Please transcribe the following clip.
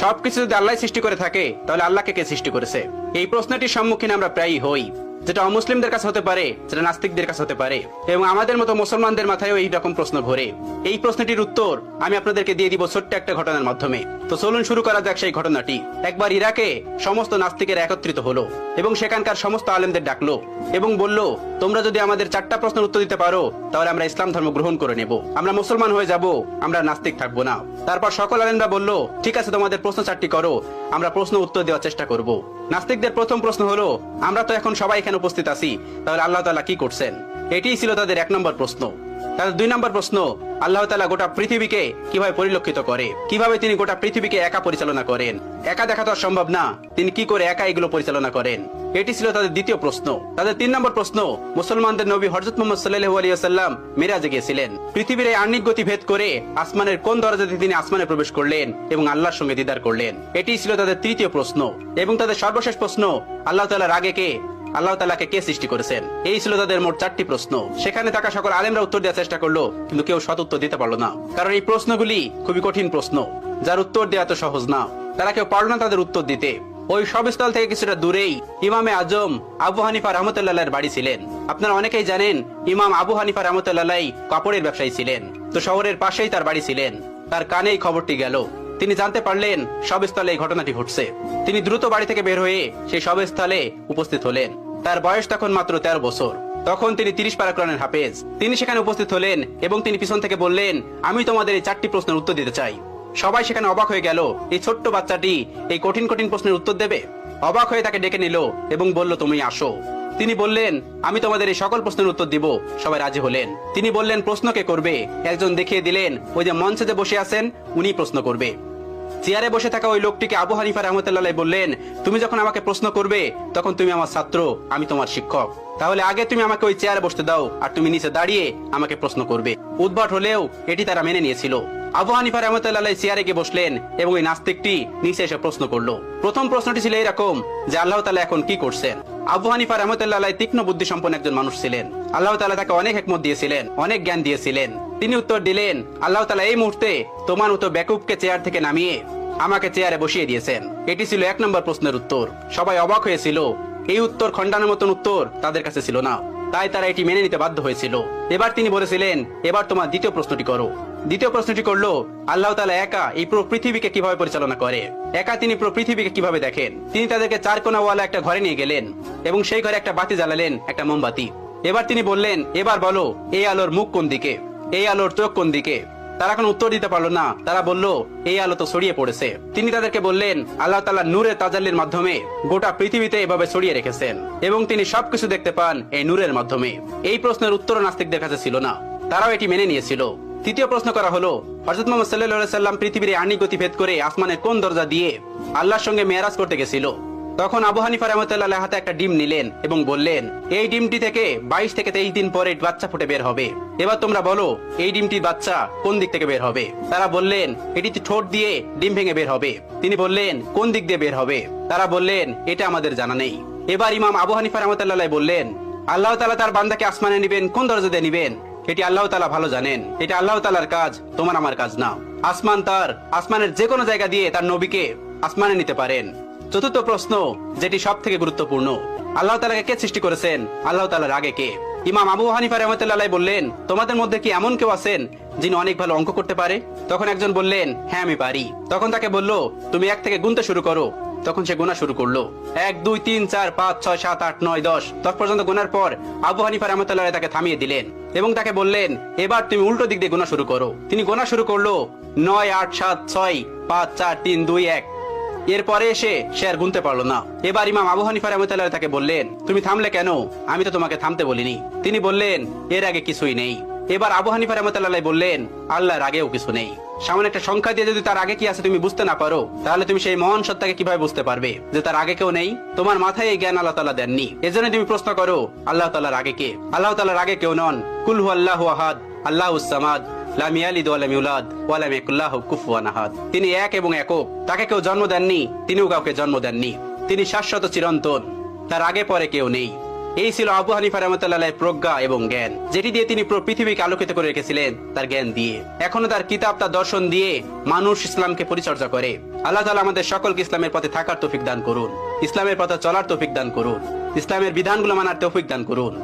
সবকিছু যদি আল্লাহ সৃষ্টি করে থাকে তাহলে আল্লাহকে কে সৃষ্টি করেছে? এই প্রশ্নটির সম্মুখীন আমরা প্রায়ই হই, যেটা অমুসলিমদের কাছে হতে পারে, যেটা নাস্তিকদের কাছে হতে পারে, এবং আমাদের মতো মুসলমানদের মাথায়ও এই রকম প্রশ্ন ঘোরে। এই প্রশ্নটির উত্তর আমি আপনাদেরকে দিয়ে দিব ছোট্ট একটা ঘটনার মাধ্যমে। তো চলুন শুরু করা যাক সেই ঘটনাটি। একবার ইরাকে সমস্ত নাস্তিকের একত্রিত হলো এবং সেখানকার সমস্ত আলেমদের ডাকলো এবং বলল, তোমরা যদি আমাদের 4টা প্রশ্নের উত্তর দিতে পারো তাহলে আমরা ইসলাম ধর্ম গ্রহণ করে নেব, আমরা মুসলমান হয়ে যাব, আমরা নাস্তিক থাকবো না। তারপর সকল আলেমরা বলল, ঠিক আছে, তোমাদের প্রশ্ন 4টি করো, আমরা প্রশ্ন উত্তর দেওয়ার চেষ্টা করব। নাস্তিকদের প্রথম প্রশ্ন হলো, আমরা তো এখন সবাই এখানে উপস্থিত আছি, তাহলে আল্লাহ তাআলা কি করছেন? এটিই ছিল তাদের 1 নম্বর প্রশ্ন। তাদের 2 নম্বর প্রশ্ন, আল্লাহ তাআলা গোটা পৃথিবীকে কিভাবে পরিলক্ষিত করে, কিভাবে তিনি গোটা পৃথিবীকে একা পরিচালনা করেন? একা দেখা তো সম্ভব না, তিনি কি করে একা এগুলো পরিচালনা করেন? এটি ছিল তাদের দ্বিতীয় প্রশ্ন। তাদের 3 নম্বর প্রশ্ন, মুসলমানদের নবী হযরত মুহাম্মদ সাল্লাল্লাহু আলাইহি ওয়াসাল্লাম মিরাজে গিয়েছিলেন, পৃথিবীর এই আহ্নিক গতি ভেদ করে আসমানের কোন দরজাতে তিনি আসমানে প্রবেশ করলেন এবং আল্লাহর সঙ্গে দিদার করলেন? এটি ছিল তাদের তৃতীয় প্রশ্ন। এবং তাদের সর্বশেষ প্রশ্ন, আল্লাহ তাআলার আগে কে, আল্লাহ তাআলাকে কে সৃষ্টি করেছেন? এই ছিল তাদের মোট 4টি প্রশ্ন। সেখানে থাকা সকল আলেমরা উত্তর দেওয়ার চেষ্টা করলো, কিন্তু কেউ সৎ উত্তর দিতে পারলো না, কারণ এই প্রশ্নগুলি খুবই কঠিন প্রশ্ন, যার উত্তর দেওয়া তো সহজ না। তারা কেউ পারল না তাদের উত্তর দিতে। ওই সবস্থল থেকে কিছুটা দূরেই ইমামে আজম আবু হানিফা রাহমাতুল্লাহর বাড়ি ছিলেন। আপনারা অনেকেই জানেন, ইমাম আবু হানিফা রাহমাতুল্লাহ কাপড়ের ব্যবসায়ী ছিলেন। তো শহরের পাশেই তার বাড়ি ছিলেন। তার কানেই খবরটি গেল। তিনি জানতে পারলেন সবস্থলে এই ঘটনাটি ঘটছে। তিনি দ্রুত বাড়ি থেকে বের হয়ে সেই সবস্থলে উপস্থিত হলেন। তার বয়স তখন মাত্র 13 বছর। তখন তিনি 30 পারা কোরআনের হাফেজ। তিনি সেখানে উপস্থিত হলেন এবং তিনি পিছন থেকে বললেন, আমি তোমাদের এই 4টি প্রশ্নের উত্তর দিতে চাই। সবাই সেখানে অবাক হয়ে গেল, এই ছোট্ট বাচ্চাটি এই কঠিন কঠিন প্রশ্নের উত্তর দেবে? অবাক হয়ে তাকে ডেকে নিল এবং বলল, তুমি আসো। তিনি বললেন, আমি তোমাদের এই সকল প্রশ্নের উত্তর দিব। সবাই রাজি হলেন। তিনি বললেন, প্রশ্ন কে করবে? একজন দেখিয়ে দিলেন, ওই যে মঞ্চে যে বসে আছেন উনি প্রশ্ন করবে। চেয়ারে বসে থাকা ওই লোকটিকে আবু হানিফা রাহমাতুল্লাহ বললেন, তুমি যখন আমাকে প্রশ্ন করবে তখন তুমি আমার ছাত্র, আমি তোমার শিক্ষক, তাহলে আগে তুমি আমাকে ওই চেয়ারে বসতে দাও, আর তুমি নিচে দাঁড়িয়ে আমাকে প্রশ্ন করবে। উদ্ভট হলেও এটি তারা মেনে নিয়েছিল। আবু হানিফা রাহমাতুল্লাহ চেয়ারে গিয়ে বসলেন এবং ওই নাস্তিকটি নিচে এসে প্রশ্ন করলো। প্রথম প্রশ্নটি ছিল এরকম যে, আল্লাহ তাআলা এখন কি করছেন? আবু হানিফা রাহমাতুল্লাহ তীক্ষ্ণ বুদ্ধি সম্পন্ন একজন মানুষ ছিলেন। আল্লাহ তাআলা তাকে অনেক হিকমত দিয়েছিলেন, অনেক জ্ঞান দিয়েছিলেন। তিনি উত্তর দিলেন, আল্লাহ তাআলা এই মুহূর্তে তোমার মতো বেকুবকে চেয়ার থেকে নামিয়ে আমাকে চেয়ারে বসিয়ে দিয়েছেন। এটি ছিল 1 নম্বর প্রশ্নের উত্তর। সবাই অবাক হয়েছিল। এই উত্তর খণ্ডানোর মতন উত্তর তাদের কাছে ছিল না, তাই তারা এটি মেনে নিতে বাধ্য হয়েছিল। এবার তিনি বলেছিলেন, এবার তোমার দ্বিতীয় প্রশ্নটি করো। দ্বিতীয় প্রশ্নটি করলো, আল্লাহ তাআলা একা এই পুরো পৃথিবীকে কিভাবে পরিচালনা করে? একা তিনি পুরো পৃথিবীকে কিভাবে দেখেন? তিনি তাদেরকে 4 কোণাওয়ালা একটা ঘরে নিয়ে গেলেন এবং সেই ঘরে একটা বাতি জ্বালালেন, একটা মোমবাতি। এবার তিনি বললেন, এবার বলো, এই আলোর মুখ কোন দিকে, এই আলোর চোখ কোন দিকে? তারা কোনো উত্তর দিতে পারলো না। তারা বলল, এই আলো তো ছড়িয়ে পড়েছে। তিনি তাদেরকে বললেন, আল্লাহ তাআলা নূরের তাজাল্লির মাধ্যমে গোটা পৃথিবীতে এভাবে ছড়িয়ে রেখেছেন এবং তিনি সবকিছু দেখতে পান এই নূরের মাধ্যমে। এই প্রশ্নের উত্তর নাস্তিকদের কাছে ছিল না, তারাও এটি মেনে নিয়েছিল। তৃতীয় প্রশ্ন করা হলো, হযরত মুহাম্মদ সাল্লাল্লাহু আলাইহি ওয়াসাল্লাম পৃথিবীর আহ্নিক গতি ভেদ করে আসমানের কোন দরজা দিয়ে আল্লাহর সঙ্গে মেরাজ করতে গেছিল? তখন আবু হানিফা রাহমাতুল্লাহ হাতে একটা ডিম নিলেন এবং বললেন, এই ডিমটি থেকে 22 থেকে 23 দিন পরে বাচ্চা ফুটে বের হবে। এবার তোমরা বলো, এই ডিমটির বাচ্চা কোন দিক থেকে বের হবে? তারা বললেন, এটি ঠোঁট দিয়ে ডিম ভেঙে বের হবে। তিনি বললেন, কোন দিক দিয়ে বের হবে? তারা বললেন, এটা আমাদের জানা নেই। এবার ইমাম আবু হানিফা রাহমাতুল্লাহ বললেন, আল্লাহ তাআলা তার বান্দাকে আসমানে নিবেন কোন দরজা দিয়ে নিবেন এটি আল্লাহ তাআলা ভালো জানেন। এটা আল্লাহ তাআলার কাজ, তোমার আমার কাজ না। আসমান তার, আসমানের যে কোনো জায়গা দিয়ে তার নবীকে আসমানে নিতে পারেন। চতুর্থ প্রশ্ন, যেটি সব থেকে গুরুত্বপূর্ণ, আল্লাহ তাআলাকে কে সৃষ্টি করেছেন? আল্লাহ তাআলার আগে কে? ইমাম আবু হানিফা রাহমাতুল্লাহ বললেন, তোমাদের মধ্যে কি এমন কেউ আছেন যিনি অনেক ভালো অঙ্ক করতে পারে? তখন একজন বললেন, হ্যাঁ আমি পারি। তখন তাকে বলল, তুমি 1 থেকে গুনতে শুরু করো। তখন সে গোনা শুরু করলো। 1 2 3 4 5 6 7 8 9 10 10 পর্যন্ত গোনার পর আবু হানিফা রাহমাতুল্লাহ তাকে থামিয়ে দিলেন এবং তাকে বললেন, এবার তুমি উল্টো দিক দিয়ে গোনা শুরু করো। তিনি গোনা শুরু করলো 9 8 7 6 5 4 3 2 1। এরপরে এসে সে আর গুনতে পারলো না। এবার ইমাম আবু হানিফা রাহমাতুল্লাহ তাকে বললেন, তুমি থামলে কেন? আমি তো তোমাকে থামতে বলিনি। তিনি বললেন, এর আগে কিছুই নেই। এবার আবু হানিফা রাহমাতুল্লাহ বললেন, আল্লাহর আগেও কিছু নেই। সামান্য একটা সংখ্যা দিয়ে যদি তার আগে কি আছে তুমি বুঝতে না পারো, তাহলে তুমি সেই মহান সত্তাকে কিভাবে বুঝতে পারবে যে তার আগে কেউ নেই? তোমার মাথায় এই জ্ঞান আল্লাহ তাআলা দেননি। এজন্য তুমি প্রশ্ন করো, আল্লাহ তাআলার আগে কে? আল্লাহ তাআলার আগে কেউ নন। কুল হুয়াল্লাহু আহাদ, আল্লাহুস সামাদ, লাম ইয়ালিদ ওয়া লাম ইউলাদ ওয়া লাম ইয়াকুল লাহু কুফুয়ান আহাদ। তিনি এক এবং একক, তাকে কেউ জন্ম দেননি, তিনিও কাউকে জন্ম দেননি। তিনি শাশ্বত চিরন্তন, তার আগে পরে কেউ নেই। এই ছিল আবু হানিফা রাহমাতুল্লাহ প্রজ্ঞা এবং জ্ঞান, যেটি দিয়ে তিনি পুরো পৃথিবীকে আলোকিত করে রেখেছিলেন তার জ্ঞান দিয়ে। এখনো তার কিতাব, তার দর্শন দিয়ে মানুষ ইসলামকে পরিচর্যা করে। আল্লাহ তাআলা আমাদের সকলকে ইসলামের পথে থাকার তৌফিক দান করুন, ইসলামের পথে চলার তৌফিক দান করুন, ইসলামের বিধানগুলো মানার তৌফিক দান করুন।